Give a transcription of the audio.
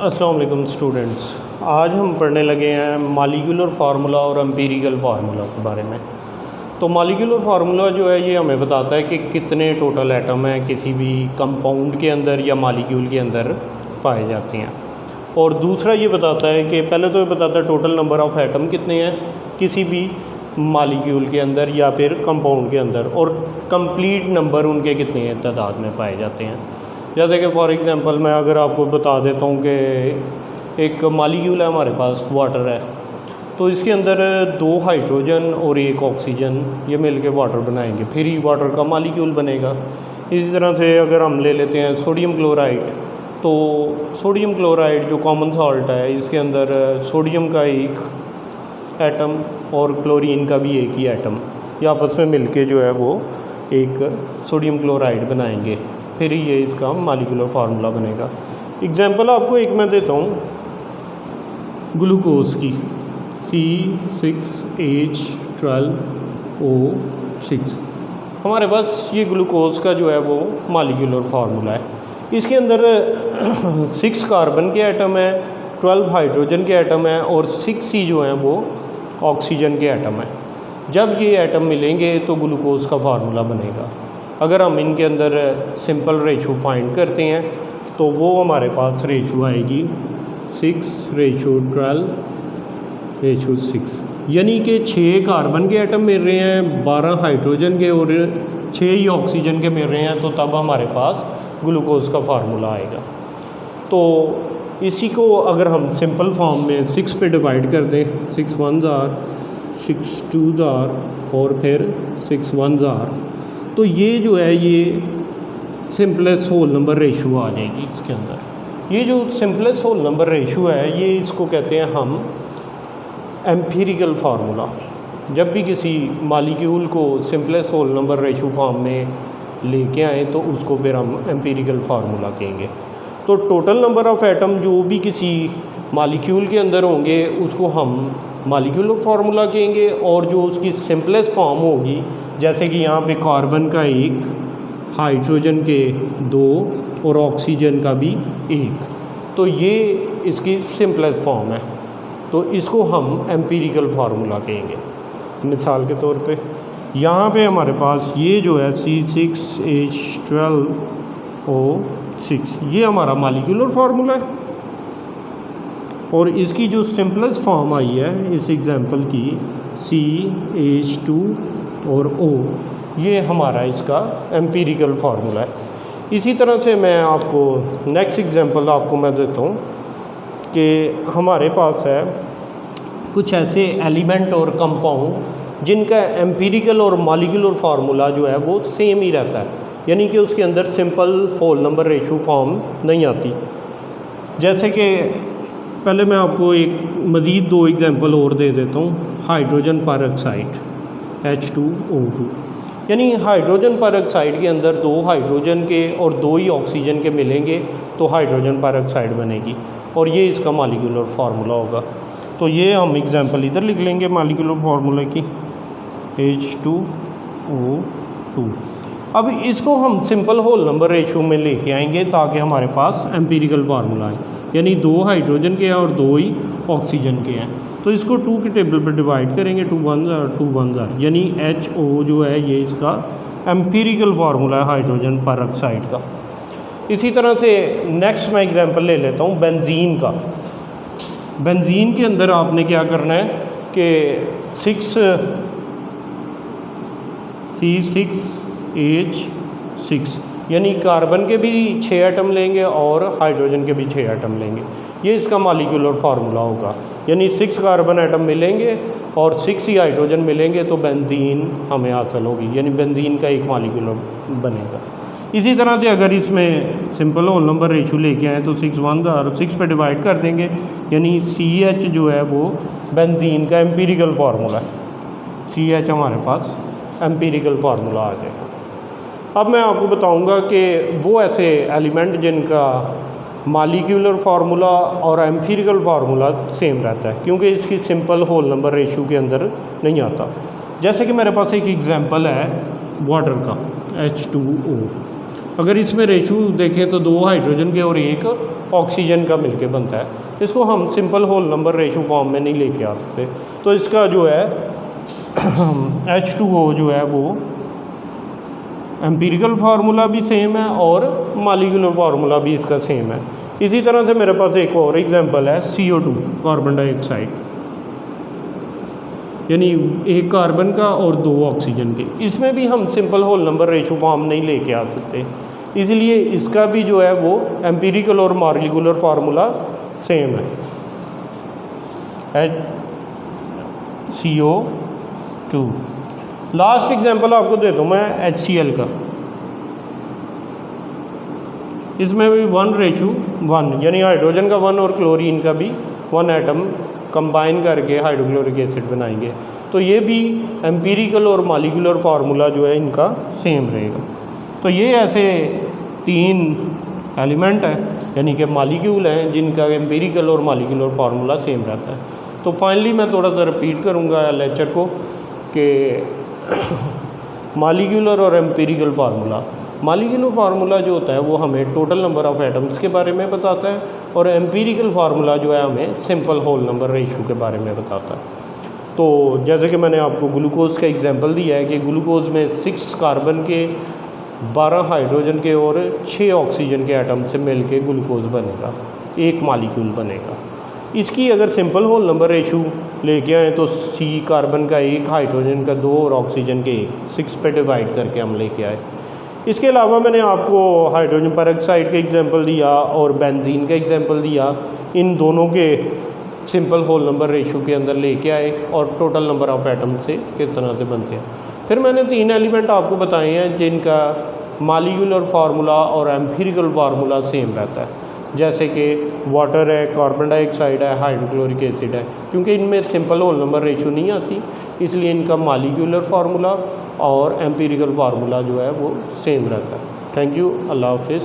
अस्सलाम वालेकुम स्टूडेंट्स। आज हम पढ़ने लगे हैं मॉलिक्यूलर फार्मूला और एम्पिरिकल फार्मूला के बारे में। तो मॉलिक्यूलर फार्मूला जो है ये हमें बताता है कि कितने टोटल एटम हैं किसी भी कंपाउंड के अंदर या मॉलिक्यूल के अंदर पाए जाते हैं। और दूसरा ये बताता है कि पहले तो ये बताता है टोटल नंबर ऑफ़ एटम कितने हैं किसी भी मॉलिक्यूल के अंदर या फिर कंपाउंड के अंदर, और कंप्लीट नंबर उनके कितने तादाद में पाए जाते हैं। जैसे कि फॉर एग्ज़ाम्पल मैं अगर आपको बता देता हूँ कि एक मॉलिक्यूल है हमारे पास, वाटर है, तो इसके अंदर 2 हाइड्रोजन और 1 ऑक्सीजन ये मिलके वाटर बनाएंगे, फिर ही वाटर का मॉलिक्यूल बनेगा। इसी तरह से अगर हम ले लेते हैं सोडियम क्लोराइड, तो सोडियम क्लोराइड जो कॉमन सॉल्ट है इसके अंदर सोडियम का एक एटम और क्लोरीन का भी एक ही एटम, ये आपस में मिलके जो है वो एक सोडियम क्लोराइड बनाएंगे, फिर ही ये इसका मॉलिक्यूलर फार्मूला बनेगा। एग्जांपल आपको एक मैं देता हूँ ग्लूकोज की, C6H12O6। हमारे पास ये ग्लूकोज का जो है वो मॉलिक्यूलर फार्मूला है। इसके अंदर 6 कार्बन के एटम है, 12 हाइड्रोजन के एटम है और 6 जो हैं वो ऑक्सीजन के एटम है। जब ये एटम मिलेंगे तो ग्लूकोज का फार्मूला बनेगा। अगर हम इनके अंदर सिंपल रेशो फाइंड करते हैं तो वो हमारे पास रेशो आएगी 6:12:6, यानी कि 6 कार्बन के एटम मिल रहे हैं, 12 हाइड्रोजन के और 6 ही ऑक्सीजन के मिल रहे हैं, तो तब हमारे पास ग्लूकोज का फार्मूला आएगा। तो इसी को अगर हम सिंपल फॉर्म में 6 पे डिवाइड कर दें, 6 1s are 6 2s are और फिर 6 1s are, तो ये जो है ये सिंपलेस्ट होल नंबर रेशो आ जाएगी इसके अंदर। ये जो सिंपलेस्ट होल नंबर रेशो है ये इसको कहते हैं हम एम्पिरिकल फार्मूला। जब भी किसी मॉलिक्यूल को simplest whole number ratio form में लेके आए तो उसको फिर हम एम्पिरिकल फार्मूला कहेंगे। तो टोटल नंबर ऑफ़ एटम जो भी किसी मॉलिक्यूल के अंदर होंगे उसको हम मॉलिक्यूलर फार्मूला कहेंगे, और जो उसकी सिंपलेस्ट फॉर्म होगी, जैसे कि यहाँ पे कार्बन का 1, हाइड्रोजन के 2 और ऑक्सीजन का भी 1, तो ये इसकी सिंपलेस्ट फॉर्म है, तो इसको हम एम्पिरिकल फार्मूला कहेंगे। मिसाल के तौर पे यहाँ पे हमारे पास ये जो है C6H12O6 ये हमारा मॉलिक्यूलर फार्मूला है, और इसकी जो सिंपलेस्ट फॉर्म आई है इस एग्जांपल की CH2 और O, ये हमारा इसका एम्पिरिकल फार्मूला है। इसी तरह से मैं आपको नेक्स्ट एग्जांपल आपको मैं देता हूँ कि हमारे पास है कुछ ऐसे एलिमेंट और कंपाउंड जिनका एम्पिरिकल और मॉलिक्यूलर फार्मूला जो है वो सेम ही रहता है, यानी कि उसके अंदर simple whole number ratio form नहीं आती। जैसे कि पहले मैं आपको एक मज़ीद 2 एग्जांपल और दे देता हूँ। हाइड्रोजन पर ऑक्साइड H2O2, यानी हाइड्रोजन पर ऑक्साइड के अंदर 2 हाइड्रोजन के और 2 ही ऑक्सीजन के मिलेंगे तो हाइड्रोजन पर ऑक्साइड बनेगी, और ये इसका मॉलिक्यूलर फार्मूला होगा। तो ये हम एग्जांपल इधर लिख लेंगे मॉलिक्यूलर फार्मूला की H2O2। अब इसको हम सिंपल होल नंबर रेशो में लेके आएंगे ताकि हमारे पास एम्पिरिकल फार्मूला आए, यानी 2 हाइड्रोजन के हैं और 2 ही ऑक्सीजन के हैं, तो इसको 2 के टेबल पर डिवाइड करेंगे, 2 1s are 2 1s are, यानी HO जो है ये इसका एम्पिरिकल फार्मूला है हाइड्रोजन पर ऑक्साइड का। इसी तरह से नेक्स्ट मैं एग्जांपल ले लेता हूँ बेंजीन का। बेंजीन के अंदर आपने क्या करना है कि C6H6, यानी कार्बन के भी 6 एटम लेंगे और हाइड्रोजन के भी 6 एटम लेंगे, ये इसका मॉलिक्यूलर फार्मूला होगा। यानी 6 कार्बन एटम मिलेंगे और 6 ही हाइड्रोजन मिलेंगे तो बेंजीन हमें हासिल होगी, यानी बेंजीन का एक मॉलिक्यूलर बनेगा। इसी तरह से अगर इसमें सिंपल होल नंबर रेशो लेके आए तो 6 1s are 6 पे डिवाइड कर देंगे, यानी CH जो है वो बेंजीन का एम्पिरिकल फार्मूला है। CH हमारे पास एम्पिरिकल फार्मूला आ जाएगा। अब मैं आपको बताऊंगा कि वो ऐसे एलिमेंट जिनका मॉलिक्यूलर फार्मूला और एम्पिरिकल फार्मूला सेम रहता है, क्योंकि इसकी सिंपल होल नंबर रेशो के अंदर नहीं आता। जैसे कि मेरे पास एक एग्जांपल है वाटर का H2O। अगर इसमें रेशो देखें तो 2 हाइड्रोजन के और 1 ऑक्सीजन का मिलके बनता है। इसको हम simple whole number ratio form में नहीं लेके आ सकते। तो इसका जो है H2O जो है वो एम्पिरिकल फार्मूला भी सेम है और मॉलिक्यूलर फार्मूला भी इसका सेम है। इसी तरह से मेरे पास एक और एग्जांपल है CO2 कार्बन डाइऑक्साइड, यानी 1 कार्बन का और 2 ऑक्सीजन के। इसमें भी हम simple whole number ratio form नहीं लेके आ सकते, इसलिए इसका भी जो है वो एम्पिरिकल और मॉलिक्यूलर फार्मूला सेम है CO2। लास्ट एग्जांपल आपको देता हूँ मैं HCl का। इसमें भी 1:1 यानी हाइड्रोजन का 1 और क्लोरीन का भी 1 एटम कंबाइन करके हाइड्रोक्लोरिक एसिड बनाएंगे। तो ये भी एम्पिरिकल और मॉलिक्यूलर फार्मूला जो है इनका सेम रहेगा। तो ये ऐसे 3 एलिमेंट हैं यानी कि मॉलिक्यूल हैं जिनका एम्पिरिकल और मॉलिक्यूलर फार्मूला सेम रहता है। तो फाइनली मैं थोड़ा सा रिपीट करूँगा लेक्चर को कि मॉलिक्यूलर और एम्पिरिकल फार्मूला। मॉलिक्यूलर फार्मूला जो होता है वो हमें टोटल नंबर ऑफ़ एटम्स के बारे में बताता है और एम्पिरिकल फार्मूला जो है हमें सिंपल होल नंबर रेशो के बारे में बताता है। तो जैसे कि मैंने आपको ग्लूकोज़ का एग्जांपल दिया है कि ग्लूकोज़ में 6 कार्बन के 12 हाइड्रोजन के और 6 ऑक्सीजन के एटम से मिल के ग्लूकोज़ बनेगा, एक मॉलिक्यूल बनेगा। इसकी अगर सिंपल होल नंबर रेशो लेके आए तो C कार्बन का 1, हाइड्रोजन का 2 और ऑक्सीजन के 6 पे डिवाइड करके हम लेके आए। इसके अलावा मैंने आपको हाइड्रोजन पेरोक्साइड का एग्जांपल दिया और बेंजीन का एग्जांपल दिया। इन दोनों के सिंपल होल नंबर रेशो के अंदर लेके आए और टोटल नंबर ऑफ़ एटम से किस तरह से बनते हैं। फिर मैंने 3 एलिमेंट आपको बताए हैं जिनका मॉलिक्यूलर फार्मूला और एम्पिरिकल फार्मूला सेम रहता है, जैसे कि वाटर है, कार्बन डाइऑक्साइड है, हाइड्रोक्लोरिक एसिड है। क्योंकि इनमें सिंपल होल नंबर रेशो नहीं आती, इसलिए इनका मॉलिक्यूलर फार्मूला और एम्पिरिकल फार्मूला जो है वो सेम रहता है। थैंक यू, अल्लाह हाफिज़।